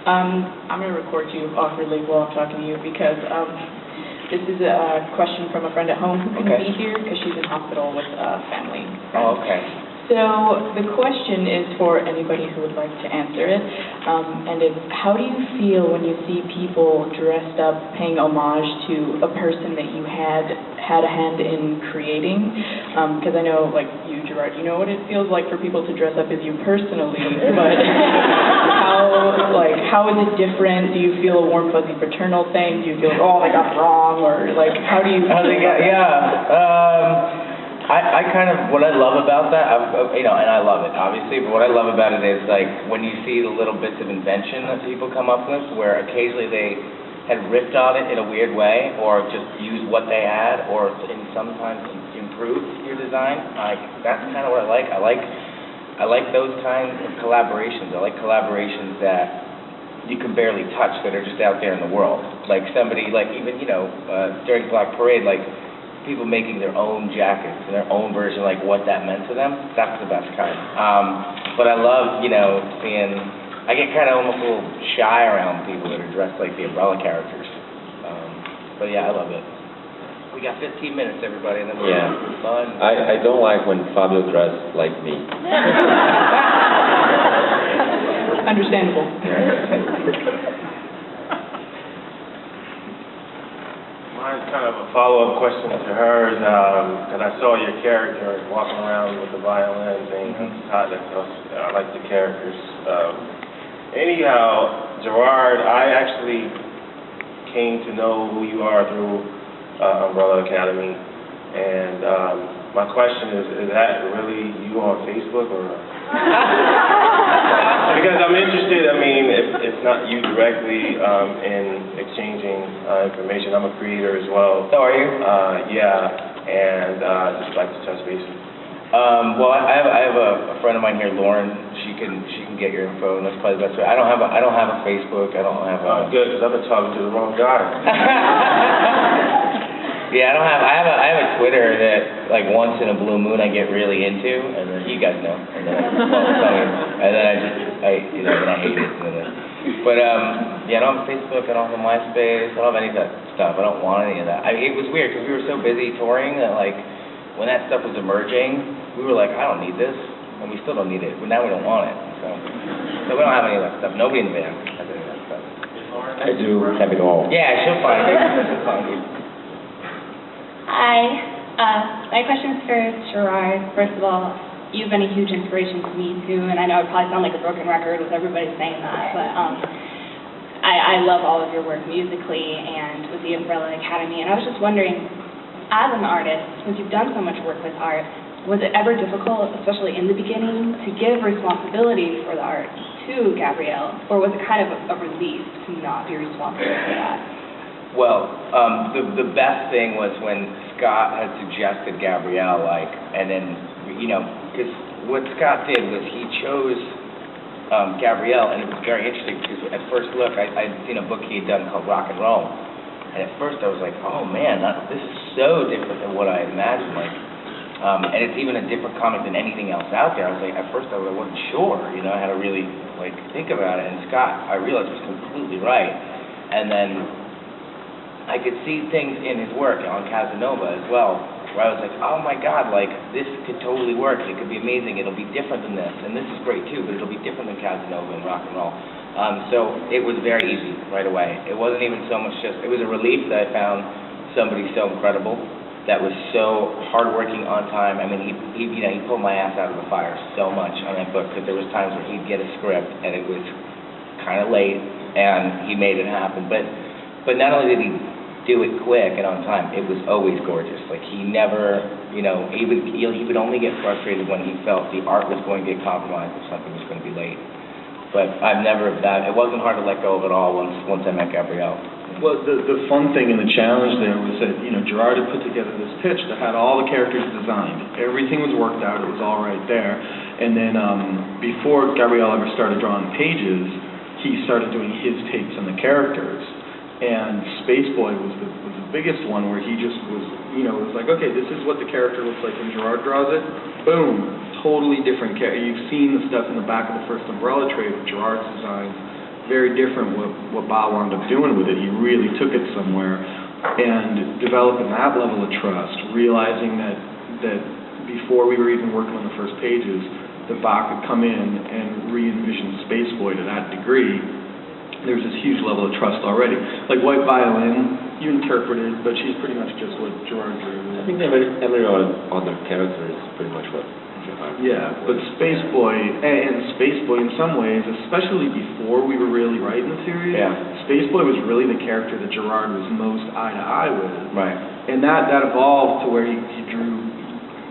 I'm going to record you awkwardly while I'm talking to you because this is a question from a friend at home who couldn't be here because she's in hospital with a family friend. Oh, okay. So the question is for anybody who would like to answer it, and it's, how do you feel when you see people dressed up paying homage to a person that you had a hand in creating? Because I know, like you, Gerard, you know what it feels like for people to dress up as you personally, but how is it different? Do you feel a warm, fuzzy paternal thing? Do you feel like, oh, I got it wrong, or like, how do you? I kind of, what I love about that, and I love it, obviously, but what I love about it is, like, when you see the little bits of invention that people come up with, where occasionally they had ripped on it in a weird way, or just used what they had, or sometimes improved your design. That's kind of what I like. I like those kinds of collaborations. I like collaborations that you can barely touch, that are just out there in the world. Like somebody, like even, during Black Parade, like, people making their own jackets and their own version, like what that meant to them. That's the best kind. But I love, seeing. I get kind of almost a little shy around people that are dressed like the Umbrella characters. But yeah, I love it. We got 15 minutes, everybody, and then we're fun. I don't like when Fabio dressed like me. Understandable. Mine's kind of a follow-up question to hers, because I saw your character walking around with the violin thing. I like the characters. Anyhow, Gerard, I actually came to know who you are through Umbrella Academy, and my question is that really you on Facebook, or? Because I'm interested, it's not you directly in exchanging information. I'm a creator as well. So are you? And just like to touch base. Well, I have a friend of mine here, Lauren. She can get your info, and that's probably the best way. I don't have a Facebook. I don't have a. Good, because I've been talking to the wrong guy. Yeah, I have a Twitter that, like, once in a blue moon I get really into, and then you guys know, and then I hate it. But I don't have Facebook, I don't have MySpace, I don't have any of that stuff. I don't want any of that. It was weird because we were so busy touring that, like, when that stuff was emerging, we were like, I don't need this, and we still don't need it. But now we don't want it, so we don't have any of that stuff. Nobody in the band has any of that stuff. I do have it all. Yeah, she'll find it. She'll find it. Hi, my question is for Gerard. First of all, you've been a huge inspiration to me too, and I know it probably sounds like a broken record with everybody saying that, but I love all of your work musically and with the Umbrella Academy, and I was just wondering, as an artist, since you've done so much work with art, was it ever difficult, especially in the beginning, to give responsibility for the art to Gabrielle, or was it kind of a relief to not be responsible for that? Well, the best thing was when Scott had suggested Gabrielle, and then, because what Scott did was he chose Gabrielle, and it was very interesting because at first look, I'd seen a book he had done called Rock and Roll, and at first I was like, oh man, this is so different than what I imagined, and it's even a different comic than anything else out there. I was like, at first I wasn't sure, I had to really think about it, and Scott, I realized, was completely right, and then I could see things in his work on Casanova as well, where I was like, oh my God, this could totally work, it could be amazing, it'll be different than this, and this is great too, but it'll be different than Casanova and rock and roll. So it was very easy right away. It wasn't even so much it was a relief that I found somebody so incredible, that was so hardworking, on time. He pulled my ass out of the fire so much on that book, because there was times where he'd get a script, and it was kind of late, and he made it happen. But not only did he do it quick and on time, it was always gorgeous. He never, he would only get frustrated when he felt the art was going to get compromised if something was going to be late. But it wasn't hard to let go of it all once I met Gabrielle. Well, the fun thing and the challenge there was that, Gerard had put together this pitch that had all the characters designed. Everything was worked out, it was all right there. And then before Gabrielle ever started drawing pages, he started doing his takes on the characters. And Spaceboy was the biggest one, where he just was, it was like, okay, this is what the character looks like when Gerard draws it. Boom, totally different character. You've seen the stuff in the back of the first Umbrella trade with Gerard's designs very different what Bob wound up doing with it. He really took it somewhere, and developing that level of trust, realizing that before we were even working on the first pages, that Bach could come in and re-envision Space Boy to that degree. There's this huge level of trust already. Like White Violin, you interpreted, but she's pretty much just what Gerard drew. I think every other character is pretty much what Gerard. Yeah, but Space Boy, and Space Boy in some ways, especially before we were really writing the series, Space Boy was really the character that Gerard was most eye to eye with. Right. And that evolved to where he drew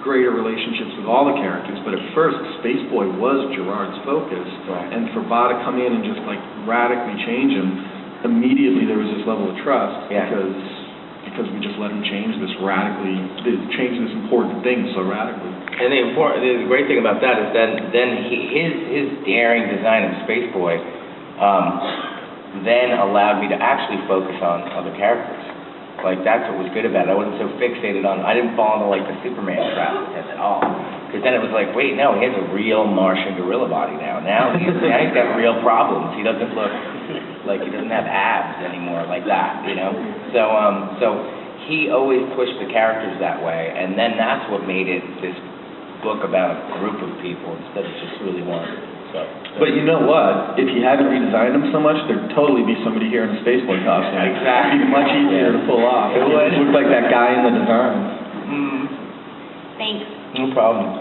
greater relationships with all the characters, but at first, Space Boy was Gerard's focus. Right. And for Ba to come in and just like radically change him, immediately there was this level of trust because we just let him change this important thing so radically. And the great thing about that is then his daring design of Space Boy then allowed me to actually focus on other characters. Like, that's what was good about it. I wasn't so fixated on, I didn't fall into, like, the Superman trap at all. Because then it was like, wait, no, he has a real Martian gorilla body now. Now he's got real problems. He doesn't look like he doesn't have abs anymore like that, you know? So he always pushed the characters that way, and then that's what made it this book about a group of people instead of just really one. But you know what? If you hadn't redesigned them so much, there'd totally be somebody here in a Space Boy costume. Exactly. It'd be much easier to pull off. It would look like that guy in the design. Thanks. No problem.